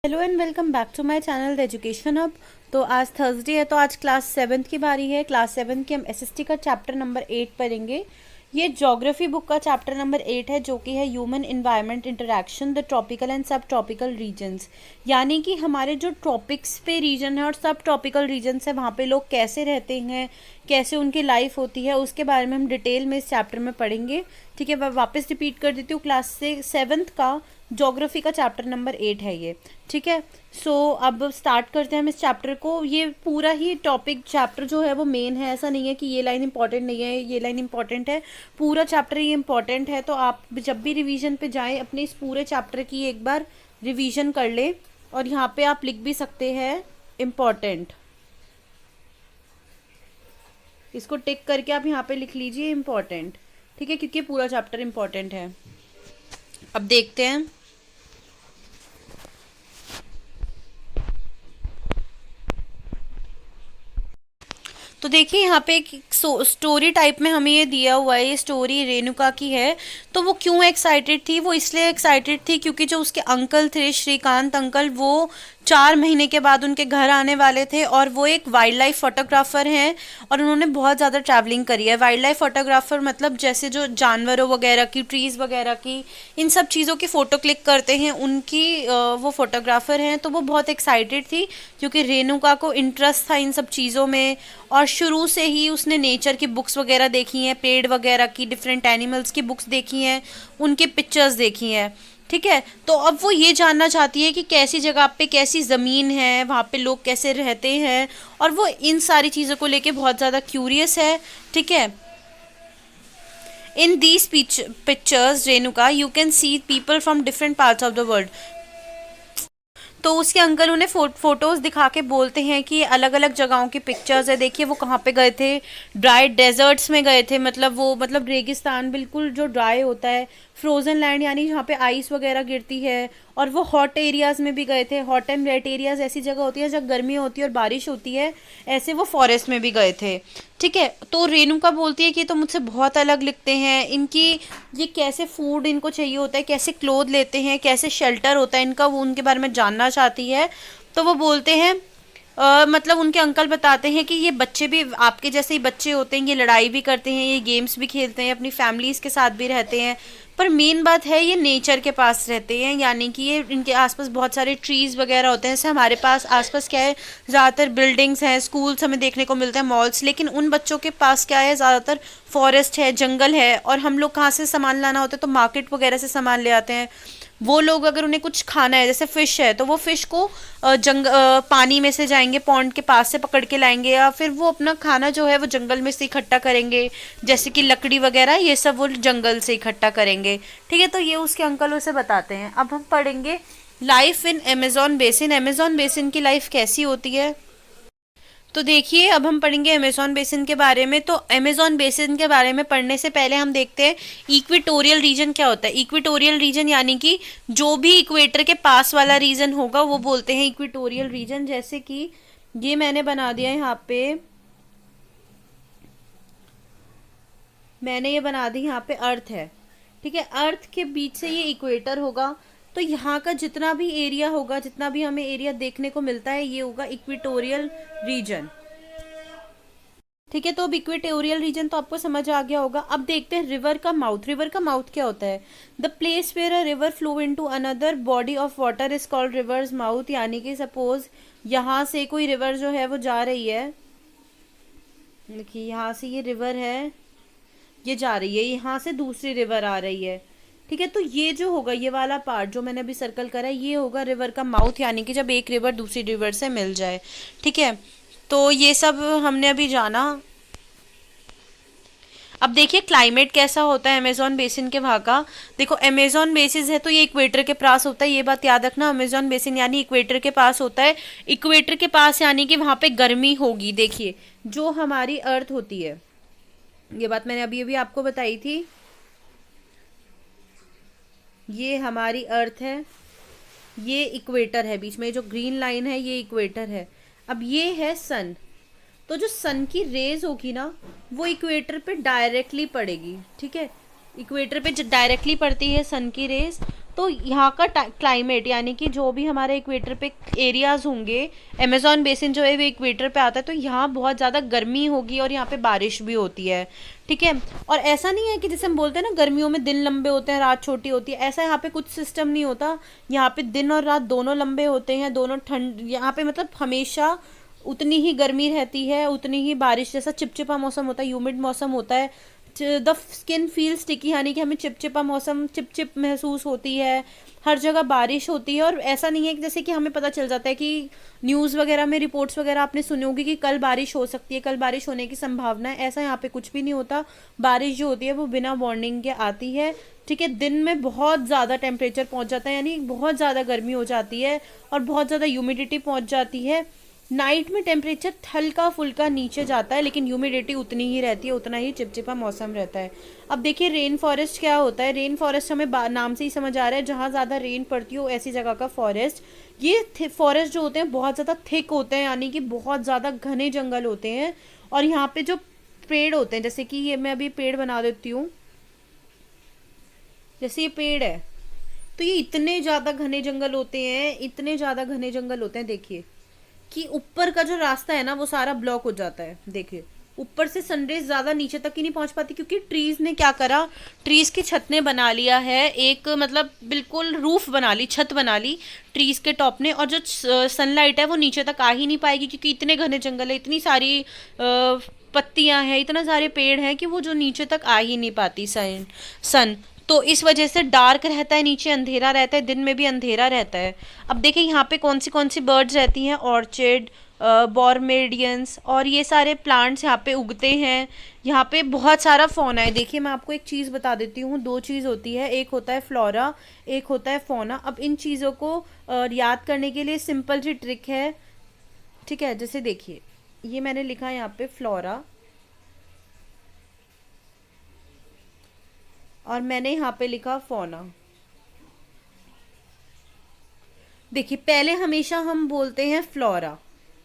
Hello and welcome back to my channel the education hub. तो आज Thursday है, तो आज क्लास सेवन्थ की बारी है। क्लास सेवन्थ की हम एसएसटी का चैप्टर नंबर 8 पढ़ेंगे। ये ज्योग्राफी बुक का चैप्टर नंबर 8 है, जो कि है human environment interaction the tropical and सब ट्रॉपिकल रीजन्स। यानी कि हमारे जो ट्रॉपिक्स पे रीजन है और सब ट्रॉपिकल रीजन्स है, वहाँ पे लोग कैसे रहते हैं, कैसे उनकी लाइफ होती है, उसके बारे में हम डिटेल में इस चैप्टर में पढ़ेंगे। ठीक है, मैं वापस रिपीट कर देती हूँ। क्लास से सेवन्थ का ज्योग्राफी का चैप्टर नंबर 8 है ये। ठीक है, अब स्टार्ट करते हैं हम इस चैप्टर को। ये पूरा ही टॉपिक चैप्टर जो है वो मेन है, ऐसा नहीं है कि ये लाइन इंपॉर्टेंट नहीं है, ये लाइन इंपॉर्टेंट है। पूरा चैप्टर ये इंपॉर्टेंट है। तो आप जब भी रिवीजन पे जाएं, अपने इस पूरे चैप्टर की एक बार रिवीजन कर लें। और यहाँ पे आप लिख भी सकते हैं इम्पॉर्टेंट, इसको टिक करके आप यहाँ पे लिख लीजिए इम्पॉर्टेंट। ठीक है, क्योंकि पूरा चैप्टर इम्पॉर्टेंट है। अब देखते हैं। तो देखिए यहाँ पे एक स्टोरी टाइप में हमें ये दिया हुआ है। ये स्टोरी रेणुका की है। तो वो क्यों एक्साइटेड थी? वो इसलिए एक्साइटेड थी क्योंकि जो उसके अंकल थे, श्रीकांत अंकल, वो 4 महीने के बाद उनके घर आने वाले थे। और वो एक वाइल्ड लाइफ फोटोग्राफर हैं और उन्होंने बहुत ज़्यादा ट्रैवलिंग करी है। वाइल्ड लाइफ फोटोग्राफर मतलब जैसे जो जानवरों वगैरह की, ट्रीज़ वगैरह की, इन सब चीज़ों की फ़ोटो क्लिक करते हैं, उनकी वो फोटोग्राफर हैं। तो वो बहुत एक्साइटेड थी क्योंकि रेणुका को इंटरेस्ट था इन सब चीज़ों में। और शुरू से ही उसने नेचर की बुक्स वगैरह देखी हैं, पेड़ वगैरह की, डिफरेंट एनिमल्स की बुक्स देखी हैं, उनके पिक्चर्स देखी हैं। ठीक है, तो अब वो ये जानना चाहती है कि कैसी जगह पे कैसी ज़मीन है, वहाँ पे लोग कैसे रहते हैं, और वो इन सारी चीज़ों को लेके बहुत ज़्यादा क्यूरियस है। ठीक है, in these pictures Renuka you can see people from different parts of the world. तो उसके अंकल उन्हें फोटोज़ दिखा के बोलते हैं कि अलग अलग जगहों की पिक्चर्स है। देखिए वो कहाँ पे गए थे, ड्राई डेजर्ट्स में गए थे, मतलब वो मतलब रेगिस्तान बिल्कुल जो ड्राई होता है, फ्रोज़न लैंड यानी जहाँ पे आइस वगैरह गिरती है। और वो हॉट एरियाज़ में भी गए थे। हॉट एंड वेट एरियाज़ ऐसी जगह होती है जहाँ गर्मी होती है और बारिश होती है, ऐसे वो फॉरेस्ट में भी गए थे। ठीक है, तो रेणुका बोलती है कि तो मुझसे बहुत अलग लिखते हैं, इनकी ये कैसे फूड इनको चाहिए होता है, कैसे क्लोथ लेते हैं, कैसे शेल्टर होता है इनका, वो उनके बारे में जानना चाहती है। तो वो बोलते हैं मतलब उनके अंकल बताते हैं कि ये बच्चे भी आपके जैसे ही बच्चे होते हैं, ये लड़ाई भी करते हैं, ये गेम्स भी खेलते हैं, अपनी फैमिलीज़ के साथ भी रहते हैं। पर मेन बात है ये नेचर के पास रहते हैं, यानी कि ये इनके आसपास बहुत सारे ट्रीज़ वगैरह होते हैं। जैसे हमारे पास आसपास क्या है, ज़्यादातर बिल्डिंग्स हैं, स्कूल्स हमें देखने को मिलते हैं, मॉल्स। लेकिन उन बच्चों के पास क्या है, ज़्यादातर फॉरेस्ट है, जंगल है। और हम लोग कहाँ से सामान लाना होता है तो मार्केट वगैरह से सामान ले आते हैं। वो लोग अगर उन्हें कुछ खाना है, जैसे फ़िश है, तो वो फ़िश को पानी में से जाएंगे, पॉन्ड के पास से पकड़ के लाएंगे, या फिर वो अपना खाना जो है वो जंगल में से इकट्ठा करेंगे। जैसे कि लकड़ी वगैरह ये सब वो जंगल से इकट्ठा करेंगे। ठीक है, तो ये उसके अंकल उसे बताते हैं। अब हम पढ़ेंगे life in Amazon basin. Amazon basin की लाइफ कैसी होती है? तो देखिए अब हम पढ़ेंगे अमेजोन बेसिन के बारे में। तो अमेजोन बेसिन के बारे में पढ़ने से पहले हम देखते हैं इक्वेटोरियल रीजन क्या होता है। इक्वेटोरियल रीजन यानी कि जो भी इक्वेटर के पास वाला रीजन होगा वो बोलते हैं इक्वेटोरियल रीजन। जैसे कि ये मैंने बना दिया यहाँ पे, मैंने ये बना दी यहाँ पे अर्थ है। ठीक है, अर्थ के बीच से ये इक्वेटर होगा। तो यहाँ का जितना भी एरिया होगा, जितना भी हमें एरिया देखने को मिलता है, ये होगा इक्वेटोरियल रीजन। ठीक है, तो अब इक्वेटोरियल रीजन तो आपको समझ आ गया होगा। अब देखते हैं रिवर का माउथ। रिवर का माउथ क्या होता है? The place where a river flow into another body of water is called rivers mouth. यानी कि सपोज यहाँ से कोई रिवर जो है वो जा रही है, देखिए यहाँ से ये रिवर है, ये जा रही है, यहाँ से दूसरी रिवर आ रही है। ठीक है, तो ये जो होगा, ये वाला पार्ट जो मैंने अभी सर्कल करा है, ये होगा रिवर का माउथ। यानी कि जब एक रिवर दूसरी रिवर से मिल जाए। ठीक है, तो ये सब हमने अभी जाना। अब देखिए क्लाइमेट कैसा होता है अमेजोन बेसिन के वहाँ का। देखो अमेजोन बेसिस है तो ये इक्वेटर के पास होता है, ये बात याद रखना। अमेजोन बेसिन यानी इक्वेटर के पास होता है। इक्वेटर के पास यानी कि वहाँ पे गर्मी होगी। देखिए जो हमारी अर्थ होती है, ये बात मैंने अभी अभी आपको बताई थी, ये हमारी अर्थ है, ये इक्वेटर है, बीच में जो ग्रीन लाइन है ये इक्वेटर है। अब ये है सन। तो जो सन की रेज होगी ना, वो इक्वेटर पे डायरेक्टली पड़ेगी। ठीक है, इक्वेटर पे डायरेक्टली पड़ती है सन की रेज। तो यहाँ का क्लाइमेट यानी कि जो भी हमारे इक्वेटर पे एरियाज होंगे, अमेजोन बेसिन जो है वो इक्वेटर पे आता है, तो यहाँ बहुत ज़्यादा गर्मी होगी और यहाँ पे बारिश भी होती है। ठीक है। और ऐसा नहीं है कि जैसे हम बोलते हैं ना गर्मियों में दिन लंबे होते हैं रात छोटी होती है, ऐसा यहाँ पे कुछ सिस्टम नहीं होता। यहाँ पे दिन और रात दोनों लंबे होते हैं, दोनों ठंड यहाँ पे मतलब हमेशा उतनी ही गर्मी रहती है, उतनी ही बारिश जैसा चिपचिपा मौसम होता है, ह्यूमिड मौसम होता है। द स्किन फील स्टिकी यानी कि हमें चिपचिपा मौसम चिपचिप महसूस होती है। हर जगह बारिश होती है और ऐसा नहीं है कि जैसे कि हमें पता चल जाता है कि न्यूज़ वगैरह में रिपोर्ट्स वगैरह आपने सुनी होगी कि कल बारिश हो सकती है, कल बारिश होने की संभावना है, ऐसा यहाँ पे कुछ भी नहीं होता। बारिश जो होती है वो बिना वार्निंग के आती है। ठीक है। दिन में बहुत ज़्यादा टेम्परेचर पहुँच जाता है, यानी बहुत ज़्यादा गर्मी हो जाती है और बहुत ज़्यादा ह्यूमिडिटी पहुँच जाती है। नाइट में टेम्परेचर हल्का फुल्का नीचे जाता है, लेकिन ह्यूमिडिटी उतनी ही रहती है, उतना ही चिपचिपा मौसम रहता है। अब देखिए रेन फॉरेस्ट क्या होता है। रेन फॉरेस्ट हमें नाम से ही समझ आ रहा है, जहाँ ज़्यादा रेन पड़ती हो ऐसी जगह का फॉरेस्ट। ये फॉरेस्ट जो होते हैं बहुत ज़्यादा थिक होते हैं, यानी कि बहुत ज़्यादा घने जंगल होते हैं। और यहाँ पे जो पेड़ होते हैं, जैसे कि ये मैं अभी पेड़ बना देती हूँ, जैसे ये पेड़ है, तो ये इतने ज़्यादा घने जंगल होते हैं, इतने ज़्यादा घने जंगल होते हैं। देखिए कि ऊपर का जो रास्ता है ना वो सारा ब्लॉक हो जाता है। देखिए ऊपर से सनरेज ज़्यादा नीचे तक ही नहीं पहुंच पाती, क्योंकि ट्रीज ने क्या करा, ट्रीज की छत ने बना लिया है एक, मतलब बिल्कुल रूफ बना ली, छत बना ली ट्रीज के टॉप ने, और जो सनलाइट है वो नीचे तक आ ही नहीं पाएगी, क्योंकि इतने घने जंगल है, इतनी सारी पत्तियां हैं, इतना सारे पेड़ हैं कि वो जो नीचे तक आ ही नहीं पाती सन। तो इस वजह से डार्क रहता है, नीचे अंधेरा रहता है, दिन में भी अंधेरा रहता है। अब देखिए यहाँ पे कौन सी बर्ड्स रहती हैं, ऑर्चिड, बॉर्मेडियंस और ये सारे प्लांट्स यहाँ पे उगते हैं। यहाँ पे बहुत सारा फौना है। देखिए मैं आपको एक चीज़ बता देती हूँ, दो चीज़ होती है, एक होता है फ्लोरा, एक होता है फौना। अब इन चीज़ों को याद करने के लिए सिंपल सी ट्रिक है। ठीक है। जैसे देखिए ये मैंने लिखा है यहाँ पे फ्लोरा, और मैंने यहाँ पे लिखा फौना। देखिए पहले हमेशा हम बोलते हैं फ्लोरा,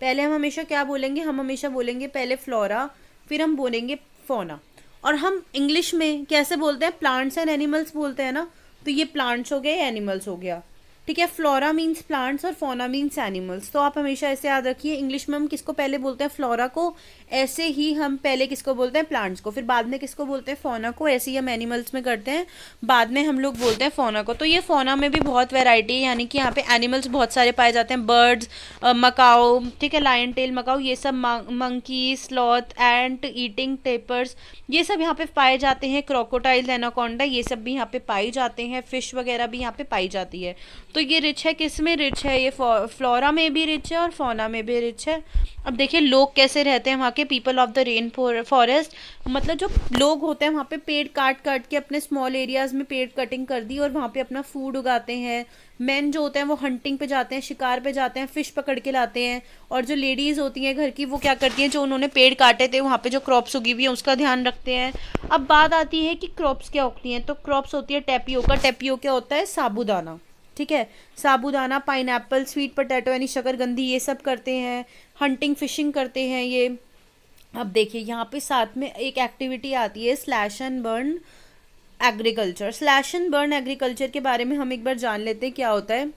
पहले हम हमेशा क्या बोलेंगे, हम हमेशा बोलेंगे पहले फ्लोरा, फिर हम बोलेंगे फौना। और हम इंग्लिश में कैसे बोलते हैं, प्लांट्स एंड एनिमल्स बोलते हैं ना, तो ये प्लांट्स हो गए, एनिमल्स हो गया। ठीक है। फ्लोरा मीन्स प्लांट्स और फौना मीन्स एनिमल्स। तो आप हमेशा ऐसे याद रखिए, इंग्लिश में हम किसको पहले बोलते हैं, फ्लोरा को, ऐसे ही हम पहले किसको बोलते हैं, प्लांट्स को, फिर बाद में किसको बोलते हैं, फौना को, ऐसे ही हम एनिमल्स में करते हैं, बाद में हम लोग बोलते हैं फौना को। तो ये फौना में भी बहुत वैरायटी है, यानी कि यहाँ पे एनिमल्स बहुत सारे पाए जाते हैं, बर्ड्स, मकाओ, ठीक है, लायन टेल मकाओ, ये सब, मंकी, स्लॉथ, एंट ईटिंग टेपर्स, ये सब यहाँ पे पाए जाते हैं, क्रोकोटाइल, एनाकोंडा, ये सब भी यहाँ पे पाई जाते हैं, फिश वगैरह भी यहाँ पे पाई जाती है। तो ये रिच है, किस में रिच है, ये फ्लोरा में भी रिच है और फौना में भी रिच है। अब देखिए लोग कैसे रहते हैं वहाँ के, people of the rain forest, मतलब जो लोग होते हैं वहाँ पे पेड़ काट काट के अपने स्मॉल एरियाज में पेड़ कटिंग कर दी और वहाँ पे अपना फूड उगाते हैं। मेन जो होते हैं वो हंटिंग पे जाते हैं, शिकार पे जाते हैं, फिश पकड़ के लाते हैं। और जो लेडीज़ होती हैं घर की, वो क्या करती हैं, जो उन्होंने पेड़ काटे थे वहाँ पे जो क्रॉप्स उगी हुई है उसका ध्यान रखते हैं। अब बात आती है कि क्रॉप्स क्या उगती हैं, तो क्रॉप्स होती है टेपियोका। टेपियोका होता है साबूदाना। ठीक है। साबूदाना, पाइनएप्पल, स्वीट पोटैटो यानी शकरकंदी, ये सब करते हैं। हंटिंग फिशिंग करते हैं ये। अब देखिए यहाँ पे साथ में एक एक्टिविटी आती है, slash and burn agriculture. Slash and burn agriculture के बारे में हम एक बार जान लेते हैं क्या होता है।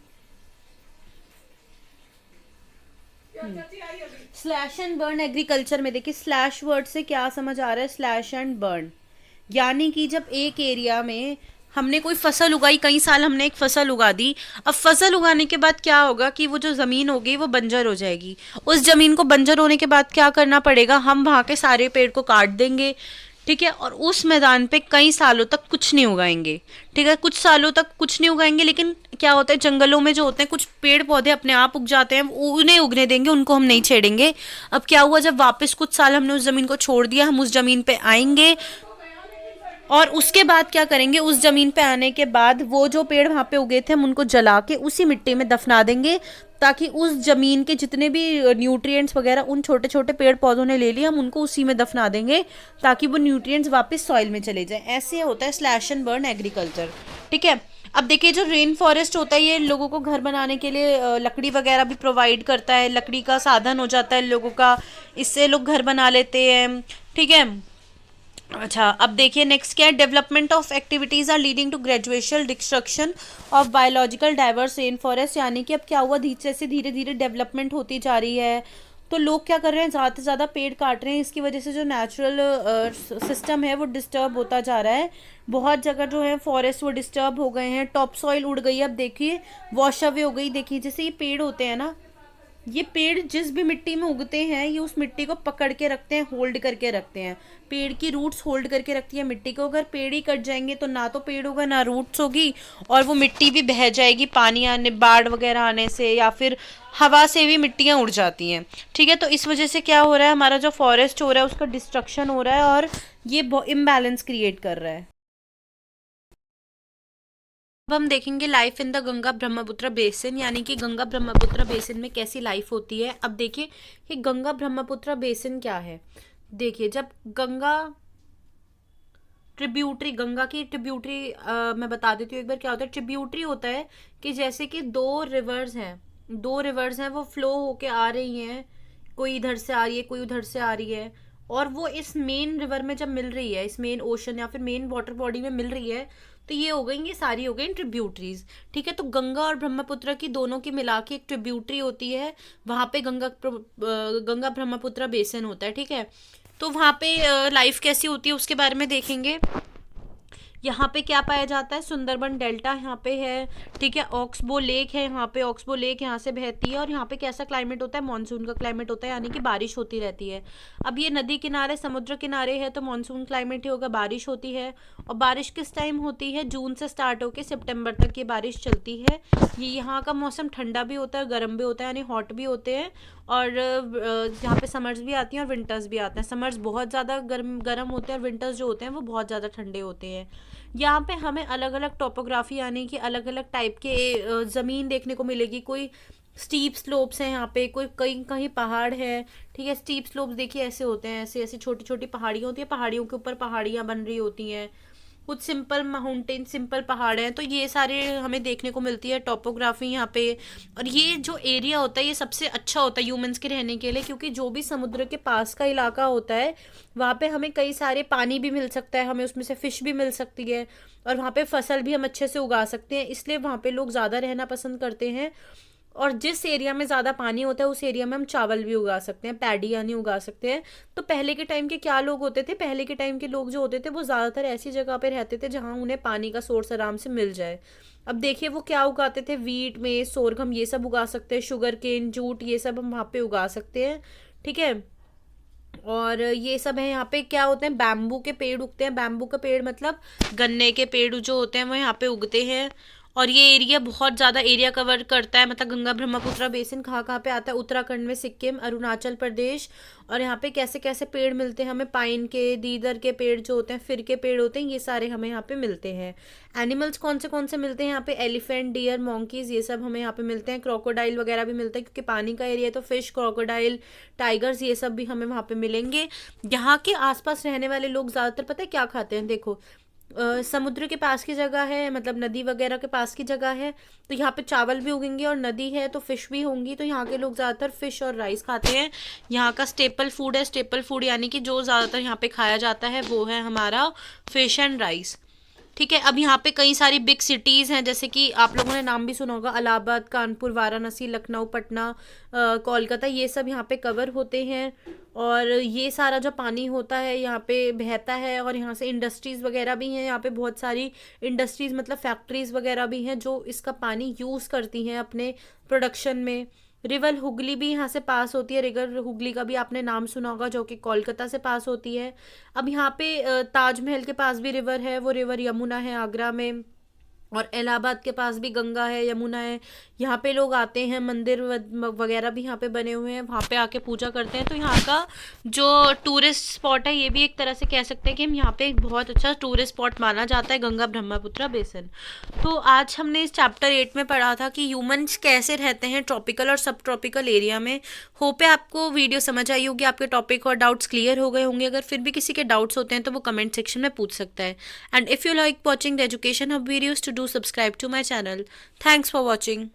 स्लैश एंड बर्न एग्रीकल्चर में देखिए, स्लैश वर्ड से क्या समझ आ रहा है, स्लैश एंड बर्न यानी कि जब एक एरिया में हमने कोई फसल उगाई, कई साल हमने एक फसल उगा दी, अब फसल उगाने के बाद क्या होगा कि वो जो ज़मीन होगी वो बंजर हो जाएगी। उस ज़मीन को बंजर होने के बाद क्या करना पड़ेगा, हम वहाँ के सारे पेड़ को काट देंगे। ठीक है। और उस मैदान पे कई सालों तक कुछ नहीं उगाएंगे। ठीक है। कुछ सालों तक कुछ नहीं उगाएंगे, लेकिन क्या होता है जंगलों में जो होते हैं कुछ पेड़ पौधे अपने आप उग जाते हैं, उन्हें उगने देंगे, उनको हम नहीं छेड़ेंगे। अब क्या हुआ, जब वापस कुछ साल हमने उस ज़मीन को छोड़ दिया, हम उस ज़मीन पे आएंगे और उसके बाद क्या करेंगे, उस ज़मीन पे आने के बाद वो जो पेड़ वहाँ पे उगे थे हम उनको जला के उसी मिट्टी में दफना देंगे, ताकि उस ज़मीन के जितने भी न्यूट्रिएंट्स वगैरह उन छोटे छोटे पेड़ पौधों ने ले लिए, हम उनको उसी में दफना देंगे ताकि वो न्यूट्रिएंट्स वापस सॉइल में चले जाएं। ऐसे होता है स्लैश एंड बर्न एग्रीकल्चर। ठीक है। अब देखिए जो रेन फॉरेस्ट होता है ये लोगों को घर बनाने के लिए लकड़ी वगैरह भी प्रोवाइड करता है, लकड़ी का साधन हो जाता है लोगों का, इससे लोग घर बना लेते हैं। ठीक है। अच्छा, अब देखिए नेक्स्ट क्या है, development of activities are leading to gradational destruction of biological diverse rain forest, यानी कि अब क्या हुआ, जैसे धीरे धीरे डेवलपमेंट होती जा रही है तो लोग क्या कर रहे हैं, ज़्यादा से ज़्यादा पेड़ काट रहे हैं, इसकी वजह से जो नेचुरल सिस्टम है वो डिस्टर्ब होता जा रहा है। बहुत जगह जो है फॉरेस्ट वो डिस्टर्ब हो गए हैं, टॉप सॉइल उड़ गई, अब देखिए वॉश अवे हो गई। देखिए जैसे ये पेड़ होते हैं ना, ये पेड़ जिस भी मिट्टी में उगते हैं ये उस मिट्टी को पकड़ के रखते हैं, होल्ड करके रखते हैं। पेड़ की रूट्स होल्ड करके रखती है मिट्टी को। अगर पेड़ ही कट जाएंगे तो ना तो पेड़ होगा ना रूट्स होगी, और वो मिट्टी भी बह जाएगी पानी आने, बाढ़ वगैरह आने से, या फिर हवा से भी मिट्टियाँ उड़ जाती हैं। ठीक है, तो इस वजह से क्या हो रहा है, हमारा जो फॉरेस्ट हो रहा है उसका डिस्ट्रक्शन हो रहा है और ये इम्बैलेंस क्रिएट कर रहा है। अब हम देखेंगे life in the Ganga Brahmaputra basin, यानी कि गंगा ब्रह्मपुत्र बेसिन में कैसी लाइफ होती है। अब देखिए कि गंगा ब्रह्मपुत्र बेसिन क्या है। देखिए जब गंगा ट्रिब्यूटरी, गंगा की ट्रिब्यूटरी मैं बता देती हूँ एक बार क्या होता है। ट्रिब्यूटरी होता है कि जैसे कि दो रिवर्स हैं वो फ्लो होके आ रही हैं, कोई इधर से आ रही है कोई उधर से आ रही है, और वो इस मेन रिवर में जब मिल रही है, इस मेन ओशन या फिर मेन वाटर बॉडी में मिल रही है, तो ये हो गई, ये सारी हो गई ट्रिब्यूटरीज। ठीक है, तो गंगा और ब्रह्मपुत्र की दोनों की मिला के एक ट्रिब्यूटरी होती है, वहां पे गंगा ब्रह्मपुत्र बेसिन होता है। ठीक है, तो वहाँ पे लाइफ कैसी होती है उसके बारे में देखेंगे। यहाँ पे क्या पाया जाता है, सुंदरबन डेल्टा यहाँ पे है। ठीक है, ऑक्सबो लेक है यहाँ पे, ऑक्सबो लेक यहाँ से बहती है, और यहाँ पे कैसा क्लाइमेट होता है, मानसून का क्लाइमेट होता है, यानी कि बारिश होती रहती है। अब ये नदी किनारे समुद्र किनारे है तो मानसून क्लाइमेट ही होगा, बारिश होती है। और बारिश किस टाइम होती है, जून से स्टार्ट होकर सितंबर तक ये बारिश चलती है। ये यहाँ का मौसम ठंडा भी होता है, गर्म भी होता है, यानी हॉट भी होते हैं, और यहाँ पे समर्स भी आती हैं और विंटर्स भी आते हैं। समर्स बहुत ज़्यादा गर्म होते हैं, और विंटर्स जो होते हैं वो बहुत ज़्यादा ठंडे होते हैं। यहाँ पे हमें अलग अलग टोपोग्राफी, यानी कि अलग अलग टाइप के ज़मीन देखने को मिलेगी। कोई स्टीप स्लोप्स हैं यहाँ पे, कोई कहीं कहीं पहाड़ है। ठीक है, स्टीप स्लोप्स देखिए ऐसे होते हैं, ऐसे ऐसे छोटी छोटी पहाड़ियाँ होती है, पहाड़ियों के ऊपर पहाड़ियाँ बन रही होती हैं। कुछ सिंपल माउंटेन, सिंपल पहाड़ हैं, तो ये सारे हमें देखने को मिलती है टोपोग्राफी यहाँ पे। और ये जो एरिया होता है ये सबसे अच्छा होता है ह्यूमंस के रहने के लिए, क्योंकि जो भी समुद्र के पास का इलाका होता है वहाँ पे हमें कई सारे पानी भी मिल सकता है, हमें उसमें से फिश भी मिल सकती है, और वहाँ पे फसल भी हम अच्छे से उगा सकते हैं, इसलिए वहाँ पे लोग ज़्यादा रहना पसंद करते हैं। और जिस एरिया में ज़्यादा पानी होता है उस एरिया में हम चावल भी उगा सकते हैं, पैडी यानी उगा सकते हैं। तो पहले के टाइम के क्या लोग होते थे, पहले के टाइम के लोग जो होते थे वो ज़्यादातर ऐसी जगह पे रहते थे जहाँ उन्हें पानी का सोर्स आराम से मिल जाए। अब देखिए वो क्या उगाते थे, वीट में सोरगम ये सब उगा सकते हैं, शुगर केन, जूट, ये सब हम वहाँ पे उगा सकते हैं। ठीक है, और ये सब है। यहाँ पे क्या होते हैं, बैम्बू के पेड़ उगते हैं। बैम्बू का पेड़ मतलब गन्ने के पेड़ जो होते हैं वो यहाँ पे उगते हैं। और ये एरिया बहुत ज़्यादा एरिया कवर करता है, मतलब गंगा ब्रह्मपुत्र बेसिन कहाँ कहाँ पे आता है, उत्तराखंड में, सिक्किम, अरुणाचल प्रदेश। और यहाँ पे कैसे कैसे पेड़ मिलते हैं हमें, पाइन के, दीदर के पेड़ जो होते हैं, फिर के पेड़ होते हैं, ये सारे हमें यहाँ पे मिलते हैं। एनिमल्स कौन से मिलते हैं यहाँ पे, एलिफेंट, डियर, मोंकीज, ये सब हमें यहाँ पे मिलते हैं। क्रोकोडाइल वगैरह भी मिलते हैं, क्योंकि पानी का एरिया है तो फिश, क्रोकोडाइल, टाइगर्स, ये सब भी हमें वहाँ पे मिलेंगे। यहाँ के आसपास रहने वाले लोग ज़्यादातर पता है क्या खाते हैं, देखो समुद्र के पास की जगह है, मतलब नदी वगैरह के पास की जगह है, तो यहाँ पे चावल भी उगेंगे, और नदी है तो फिश भी होंगी, तो यहाँ के लोग ज़्यादातर फिश और राइस खाते हैं। यहाँ का स्टेपल फूड है, स्टेपल फूड यानी कि जो ज़्यादातर यहाँ पे खाया जाता है वो है हमारा फिश एंड राइस। ठीक है, अब यहाँ पे कई सारी बिग सिटीज़ हैं, जैसे कि आप लोगों ने नाम भी सुना होगा, इलाहाबाद, कानपुर, वाराणसी, लखनऊ, पटना, कोलकाता, ये सब यहाँ पे कवर होते हैं। और ये सारा जो पानी होता है यहाँ पे बहता है, और यहाँ से इंडस्ट्रीज़ वगैरह भी हैं, यहाँ पे बहुत सारी इंडस्ट्रीज़ मतलब फैक्ट्रीज़ वगैरह भी हैं जो इसका पानी यूज़ करती हैं अपने प्रोडक्शन में। रिवर हुगली भी यहाँ से पास होती है, रिवर हुगली का भी आपने नाम सुना होगा, जो कि कोलकाता से पास होती है। अब यहाँ पे ताजमहल के पास भी रिवर है, वो रिवर यमुना है आगरा में। और इलाहाबाद के पास भी गंगा है, यमुना है। यहाँ पे लोग आते हैं, मंदिर वगैरह भी यहाँ पे बने हुए हैं, वहाँ पे आके पूजा करते हैं। तो यहाँ का जो टूरिस्ट स्पॉट है, ये भी एक तरह से कह सकते हैं कि हम यहाँ पे एक बहुत अच्छा टूरिस्ट स्पॉट माना जाता है, गंगा ब्रह्मपुत्र बेसिन। तो आज हमने इस चैप्टर 8 में पढ़ा था कि ह्यूमंस कैसे रहते हैं ट्रॉपिकल और सब ट्रॉपिकल एरिया में। होप है आपको वीडियो समझ आई होगी, आपके टॉपिक और डाउट्स क्लियर हो गए होंगे। अगर फिर भी किसी के डाउट्स होते हैं तो वो कमेंट सेक्शन में पूछ सकता है। And if you like watching the education of videos, to do subscribe to my channel. Thanks for watching.